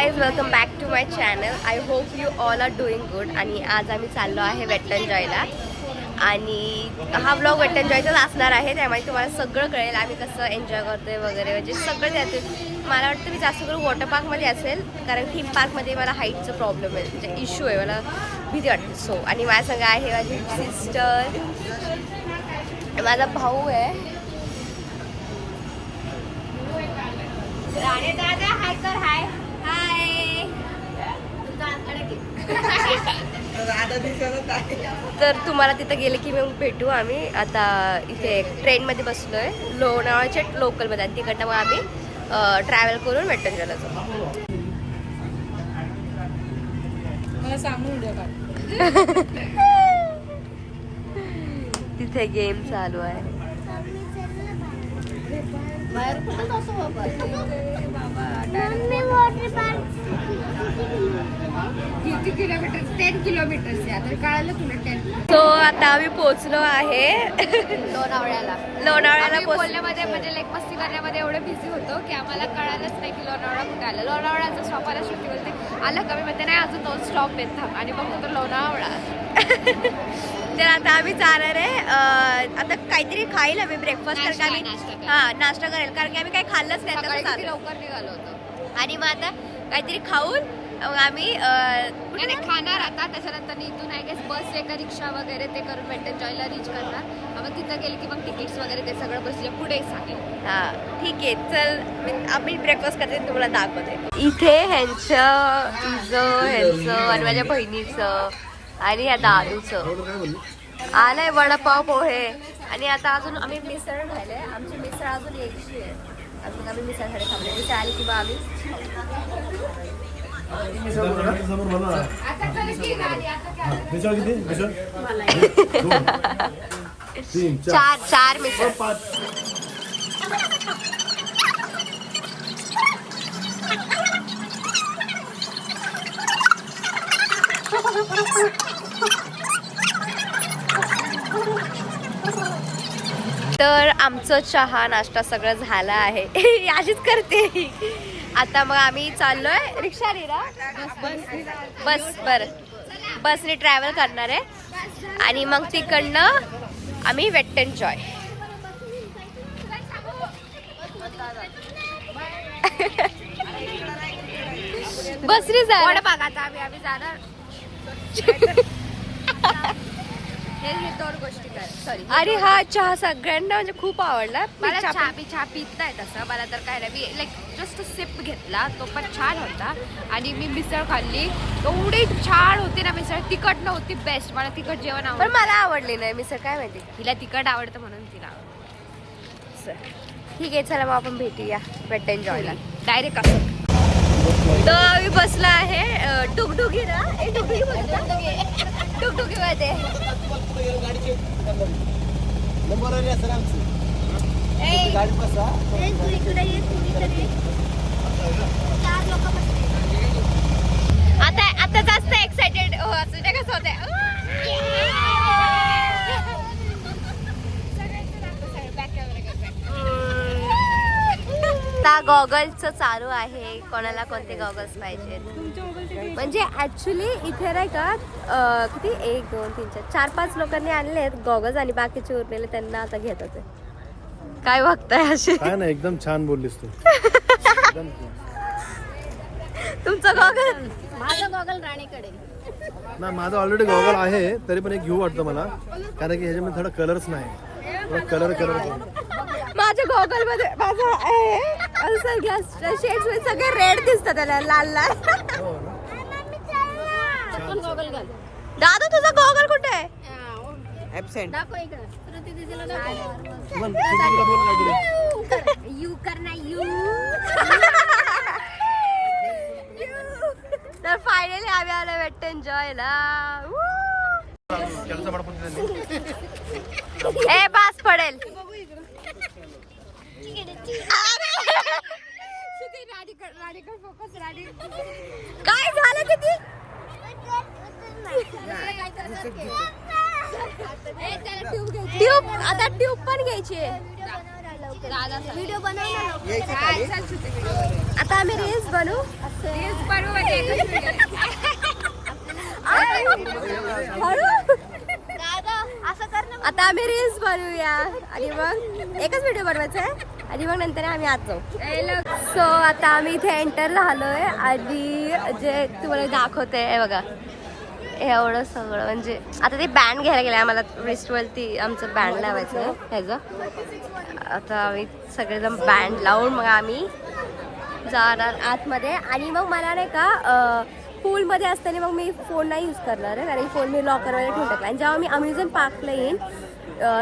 Guys, welcome back to my channel. I hope you all are doing good. आणि आज आम्ही चाललो आहे वेट एन्जॉयला. आणि हा ब्लॉग वेट एन्जॉयचाच असणार आहे. त्यामुळे तुम्हाला सगळं कळेल आम्ही कसं एन्जॉय करतोय वगैरे, म्हणजे सगळं त्यातील. मला वाटतं मी जास्त करून वॉटर पार्कमध्ये असेल, कारण थीम पार्कमध्ये मला हाईटचा प्रॉब्लेम आहे, म्हणजे इश्यू आहे, मला भीती वाटते. सो आणि माझ्या संग आहे माझी सिस्टर, माझा भाऊ आहे राणे दादा. हाय कर. हाय हाय. तर तुम्हाला तिथं गेले की मग भेटू आम्ही. आता इथे ट्रेनमध्ये बसलोय लोणावळ्याच्या लोकलमध्ये, आणि तिकडनं मग आम्ही ट्रॅव्हल करून वेट एन्जॉयला जाऊ. तिथे गेम चालू आहे. किती किलोमीटर? 10 किलोमीटर. आता कळालं तुला 10. सो आता आम्ही पोहोचलो आहे लोणावळ्याला. बोलण्यामध्ये म्हणजे लाईक मस्ती करण्यामध्ये एवढे बिझी होतो की आम्हाला कळालंच नाही की लोणावळा कुठे आलं. लोणावळ्याचा स्टॉप आला, शेवटी बोलते आलं कमी म्हणते नाही अजून 2 स्टॉप आहेत थांब, आणि बघतो तर लोणावळा. तर आता आम्ही जाणार आहे. आता काहीतरी खाईल आम्ही ब्रेकफास्ट, कारण की आम्ही नाश्ता करेल, कारण की आम्ही काही खाल्लंच नाही. लवकर निघालो होतो आणि मग आता काहीतरी खाऊन मग आम्ही खाणार. आता त्याच्यानंतर इथून आय गेस बस आहे का रिक्षा वगैरे ते करून वेट एन्जॉयला रीच करणार. मग तिथं गेले की मग तिकीट्स वगैरे ते सगळं बसले पुढे सांगेल. हां ठीक आहे, चल आम्ही ब्रेकफास्ट करते, तुम्हाला दाखवते. इथे ह्यांचं आणि माझ्या बहिणीचं आणि या दादूचं आलंय वडापाव पोहे. आणि आता अजून आम्ही मिसळ खायले. आमची मिसळ अजून यायची आहे. अजून आम्ही मिसळकडे खाल्ले. मिसळ आली की बा आम्ही चार मिसळ. तर आमचं चहा नाश्ता सगळं झाला आहे. अशीच करते. आता मग आम्ही चाललोय रिक्षाने ना बसने ट्रॅव्हल करणार आहे. आणि मग तिकडनं आम्ही वेट एन्जॉय. बसने जाणार आता आम्ही जाणार. हे 2 गोष्टी काय. सॉरी. अरे हा चहा सगळ्यांना म्हणजे खूप आवडला. मला चहा पित नाही तसं, मला तर काय नाही. लाईक जस्ट सिप घेतला, तो पण छान होता. आणि मी मिसळ खाल्ली, एवढी छान होती ना मिसळ. तिखट नव्हती, बेस्ट. मला तिखट जेवण आवडतं, पण मला आवडली नाही मिसळ. काय माहिती तिला तिखट आवडतं म्हणून तिला. ठीक आहे, चला मग आपण भेटूया वेट एन्जॉयला डायरेक्ट असं. तर आम्ही बसला आहे टुकटुकी ना. टुकटुकी मध्ये आता जास्त एक्साइटेड असं ते कसं होतंय. आता गॉगल्सचं चालू आहे, कोणाला कोणते गॉगल्स पाहिजेत. म्हणजे ऍक्च्युली इथे नाही का किती 1 2 3 4 5 लोकांनी आणले आहेत गॉगल्स, आणि बाकीचे उरलेले त्यांना आता घेत होते. काय बघताय असे? काय नाही, एकदम छान बोललीस तू. तुमचं गॉगल? माझं गॉगल राणीकडे ना, माझं ऑलरेडी गॉगल आहे, तरी पण एक घेऊ वाटतं मला, कारण की ह्याच्यामध्ये थोडा कलरच नाही. कलर माझ्या गॉगल मध्ये माझा ग्लास शेड्स मध्ये सगळे रेड दिसतात, त्याला लाल लाल. गॉगल घाल. दादा तुझा गॉगल कुठे आहे? ऍबसेंट. दाखव इकडं. यू करना यू. तर फायनली आम्ही आलो वेट एन्जॉयला. ए बास पडेल. काय झालं किती? ट्यूब आता ट्यूब पण घ्यायची. व्हिडिओ बनव ना. आता आम्ही रील्स बनवू. आता आम्ही रील्स बनवूया आणि मग एकच व्हिडिओ बनवायचा आहे आणि मग नंतर आम्ही आत जाऊ. सो आता आम्ही इथे एंटर झालोय आणि जे तुम्हाला दाखवते हे बघा, एवढं सगळं म्हणजे आता ते बँड घ्यायला गेलं आम्हाला रिस्टवरती आमचं बँड लावायचं आहे ह्याचं. आता आम्ही सगळेजण बँड लावून मग आम्ही जाणार आतमध्ये. आणि मग मला नाही का पूलमध्ये असताना मग मी फोन नाही यूज करणार आहे कारण फोन मी लॉकरमध्ये ठेवून टाकला. आणि जेव्हा मी अम्युजन पार्कला येईन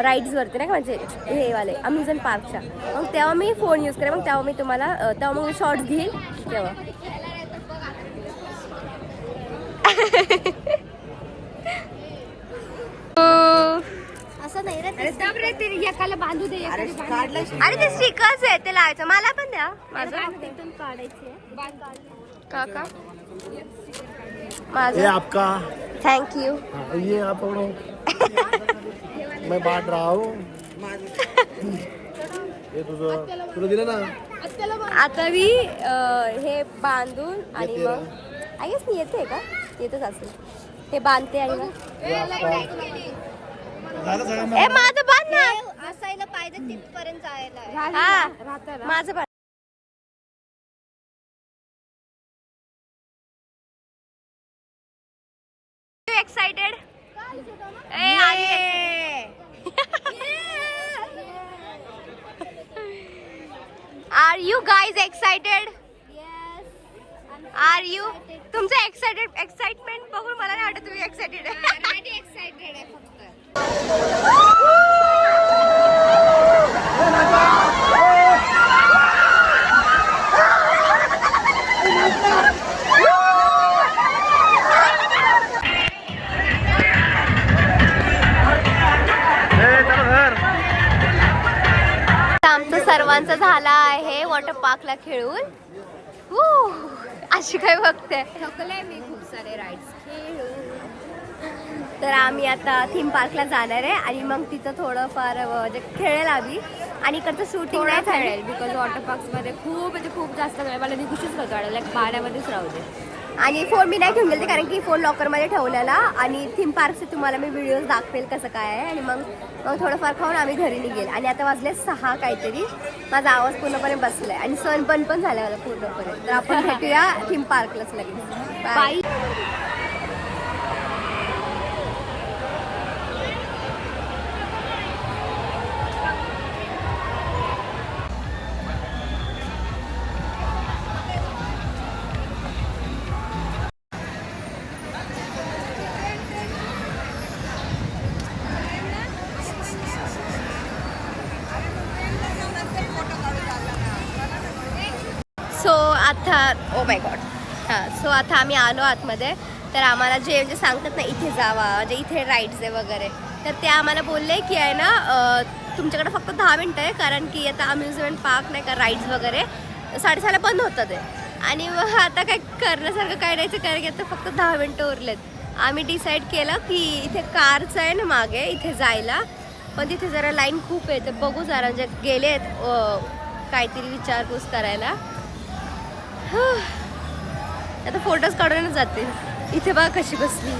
राईड्सवरती नाही का म्हणजे हे वाले अम्युजन पार्कच्या, मग तेव्हा मी फोन यूज करेन. मग तेव्हा मी तुम्हाला तेव्हा मग मी शॉर्ट्स घेईन तेव्हा. असं नाही रे, एकाला बांधू दे. अरे ते स्टिकर्स आहे ते लावायचं. मला पण द्या माझं काका ये आपका. थँक्यू. ये आप मैं बांट रहा हूँ. हे तुझं तुला दिलं ना. आता मी हे बांधून आणि मग आय गेस मी येते का येतच असेल हे बांधते आणि मग ए माझं बांध ना असायला पाहिजे तिथपर्यंत जायला. हा माझं बांध. Excited are you guys excited? Are you? तुमचं एक्साइटमेंट बघून मला नाही वाटत तुम्ही एक्साइटेड आहे. एक्साइटेड आहे फक्त. आमचं सर्वांचं झालं आहे वॉटर पार्कला खेळून. अशी काय बघते थकले मी खूप सारे राईड्स खेळून. तर आम्ही आता थीम पार्कला जाणार आहे आणि मग तिथं थोडंफार म्हणजे खेळेल आम्ही आणि इकडचं शूटिंग नाही खेळेल बिकॉज वॉटर पार्क्समध्ये खूप म्हणजे खूप जास्त वेळ मला निघूशीच होतं वाटलं लाईक पाण्यामध्येच राहू दे. आणि फोन मी नाही घेऊन गेले कारण की फोन लॉकरमध्ये ठेवलेला. आणि थीम पार्कचे तुम्हाला मी व्हिडिओज दाखवेल कसं काय आहे. आणि मग थोडंफार खाऊन आम्ही घरी निघेल. आणि आता वाजले 6 काहीतरी. माझा आवाज पूर्णपणे बसलाय आणि सण पण झाला मला पूर्णपणे. तर आपण भेटूया थीम पार्कलाच लगेच. बाय. सो आता ओ माय गॉड सो आता आम्ही आलो आतमध्ये. तर आम्हाला जे म्हणजे सांगतात ना इथे जावा म्हणजे इथे राईड्स आहे वगैरे, तर ते आम्हाला बोलले की आहे ना तुमच्याकडे फक्त 10 मिनटं आहे कारण की आता अम्युजमेंट पार्क नाही का राईड्स वगैरे 6:30ला बंद होतं ते. आणि मग आता काय करण्यासारखं काय नाही कारण की आता फक्त 10 मिनटं उरलेत. आम्ही डिसाईड केलं की इथे कारचं आहे ना मागे इथे जायला, पण तिथे जरा लाईन खूप आहे. तर बघू जरा म्हणजे गेलेत काहीतरी विचारपूस करायला. आता फोटोज काढूनच जाते. इथे बघा कशी बसली.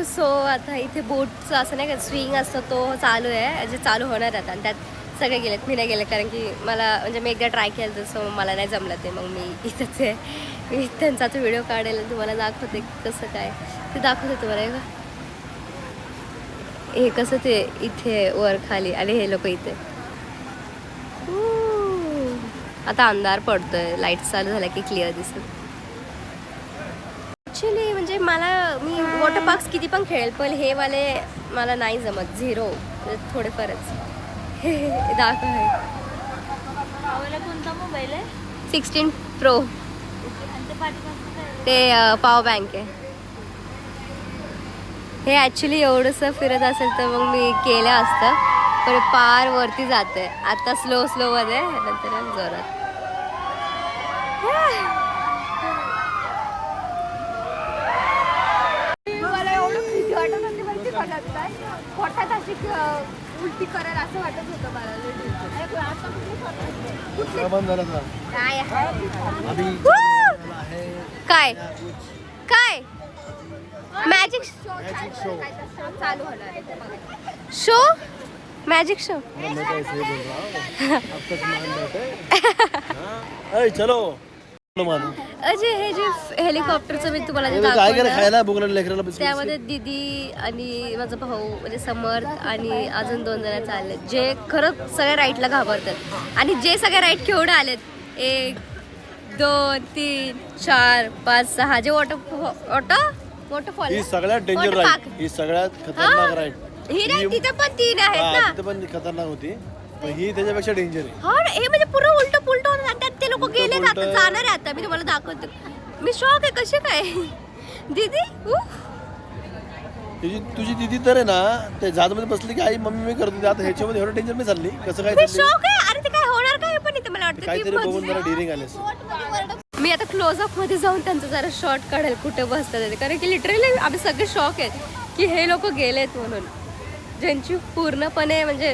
सो आता इथे बोटचं असं नाही का स्विंग असतं तो चालू आहे जे चालू होणार आता. आणि त्यात सगळे गेलेत मी नाही गेले कारण की मला म्हणजे मी एकदा ट्राय केलं तसं मला नाही जमलं ते. मग मी इथंच आहे. मी त्यांचा तो व्हिडिओ काढेल तुम्हाला दाखवते कसं काय ते दाखवते तुम्हाला. हे कसं ते इथे वर खाली आणि हे लोक इथे. आता अंधार पडतोय लाईट चालू झाला की क्लिअर दिसत. ॲक्च्युली म्हणजे मी वॉटर पार्क्स किती पण खेळेल पण हे वाले मला नाही जमत. 0 म्हणजे थोडेफारच. दाखव आहे कोणता मोबाईल आहे? 16 Pro. ते पॉवर बँक आहे. हे ॲक्च्युली एवढंसं फिरत असेल तर मग मी केलं असतं पण पार वरती जाते आता स्लो मध्ये नंतर जोरात. मला एवढं भीती वाटत होती माहिती का नंतर पोटात अशी उलटी करेल असं वाटत होतं मला. बंद झालं का? काय अभी काय काय मॅजिक मॅजिक शो चालू होणार आहे. शो मॅजिक शो मैं तो ऐसे ही बोल रहा हूँ अब तक मान बैठे हाँ ऐ चलो मान अजय हे जे हेलिकॉप्टरचं मी तुम्हाला जे काय काय दाखवलं खायला भूक लागली लेकराला बिस्किट त्यामध्ये दीदी आणि माझा भाऊ म्हणजे समर्थ आणि अजून 2 जण चालले जे खरंच सगळ्या राईटला घाबरतात आणि जे सगळ्या राईट खेळून आलेत 1 2 3 4 5 6 जे वॉटरफॉल ही सगळ्यात डेंजर राईड ही सगळ्यात खतरनाक राईड ही नाही तिथे पण 3 आहेत ना तिथे पण खतरनाक होती पण ही त्याच्यापेक्षा डेंजर आहे. हा ना, हे म्हणजे पुरं उलट पुलट होतं त्यात ते लोक गेले आता जाणार आहे आता मी तुम्हाला दाखवते. मी शॉक आहे कसे काय दीदी तुझी दीदी तर आहे ना ते जहाजमध्ये बसली की आई मम्मी मी करतो आता ह्याच्यामध्ये एवढं डेंजर मी चालली कसं काय मी चालली? शॉक आहे. अरे ते काय होणार काय पण इथे मला वाटतं काहीतरी बघून जरा डिरिंग आलेस. मी आता क्लोजअप मध्ये जाऊन त्यांचा जरा शॉट काढेल कुठे बसतात ते. कारण की लिटरली आम्ही सगळे शॉक आहेत की हे लोक गेलेत म्हणून ज्यांची पूर्णपणे म्हणजे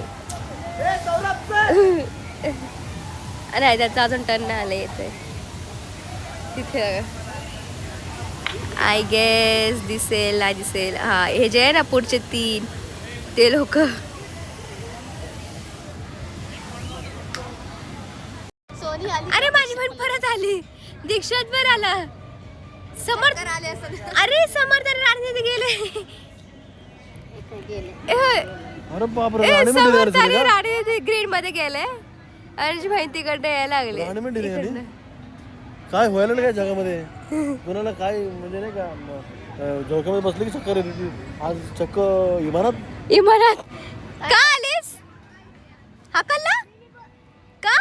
नाही त्याचं अजून टर्न नाही आलं येते तिथे आय गेस दिसेल नाही दिसेल. हा हे जे आहे ना पुढचे 3 ते लोक सोनी आली. अरे माझी बहीण परत आली दीक्षात पण आला समर्थ आले असं अरे समर्थ राणीत गेले अरे बापरे ए, राणी समर्थ मध्ये आणि राणी ग्रीन मध्ये गेले आणि बहीण तिकडे यायला लागले राणी मध्ये गेली? काय व्हायला नाही काय जगामध्ये कोणाला काय म्हणजे नाही का झोक्यामध्ये बसली की चक्कर येते ती. आज चक्क इमारत का आलीस हाकलला का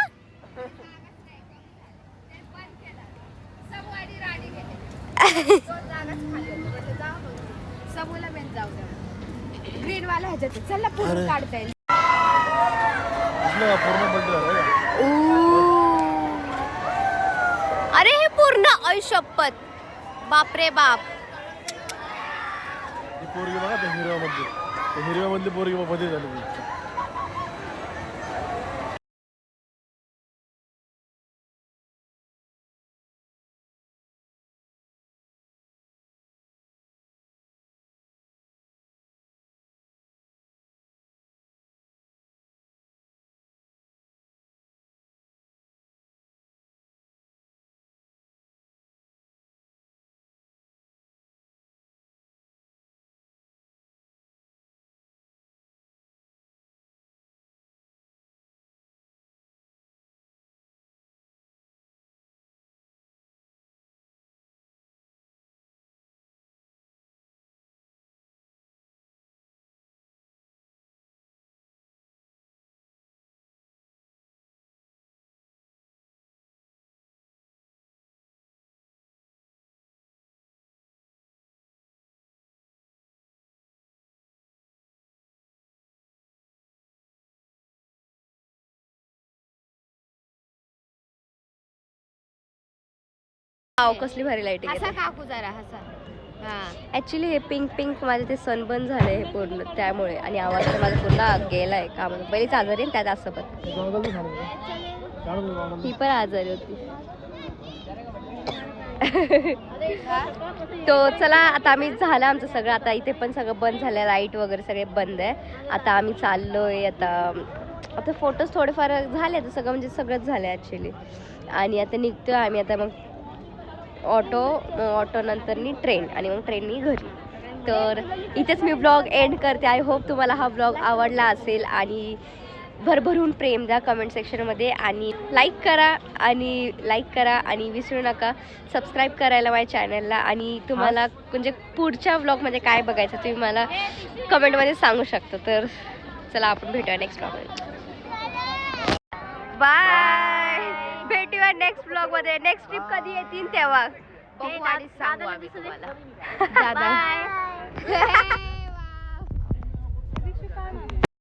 समूला मेन जाऊ द्या. ग्रीन वाला ह्याच्यात चला पूर्ण काढता येईल. पूर्ण बंद झालं. अरे हे पूर्ण ऐशपत बापरे बाप ही पोरगी बघा त्या हिरव्यामधली पोरगी मध्ये झाली ती. कसली भारी लाईटिंग हसा काकू जरा हसा. हा ऍक्च्युली हे पिंक पिंक माझे ते सनबर्न झाले हे पूर्ण त्यामुळे आणि आवाज तर माझा पूर्ण गेलाय का म्हणून पहिलीच आजारी आहे त्यात असं पण ही पण आजारी होती. तो चला आता आम्ही झालं आमचं सगळं आता इथे पण सगळं बंद झालं लाईट वगैरे सगळे बंद आहे. आता आम्ही चाललोय आता फोटोज थोडेफार झाले तर सगळं म्हणजे सगळंच झालं ॲक्च्युली आणि आता निघतोय आम्ही आता मग ऑटो नंतरनी ट्रेन आणि मग ट्रेननी घरी. तर इथेच मी ब्लॉग एंड करते. आय होप तुम्हाला हा ब्लॉग आवडला असेल आणि भरभरून प्रेम द्या कमेंट सेक्शनमध्ये आणि लाईक करा आणि विसरू नका सबस्क्राईब करायला माझ्या चॅनलला आणि तुम्हाला म्हणजे पुढच्या ब्लॉगमध्ये काय बघायचं तुम्ही मला कमेंटमध्ये सांगू शकता. तर चला आपण भेटूया नेक्स्ट ब्लॉगमध्ये. बाय भेटूया नेक्स्ट ब्लॉगमध्ये. नेक्स्ट ट्रिप कधी येतील तेव्हा बघू आणि सांगू आम्ही तुम्हाला. दादा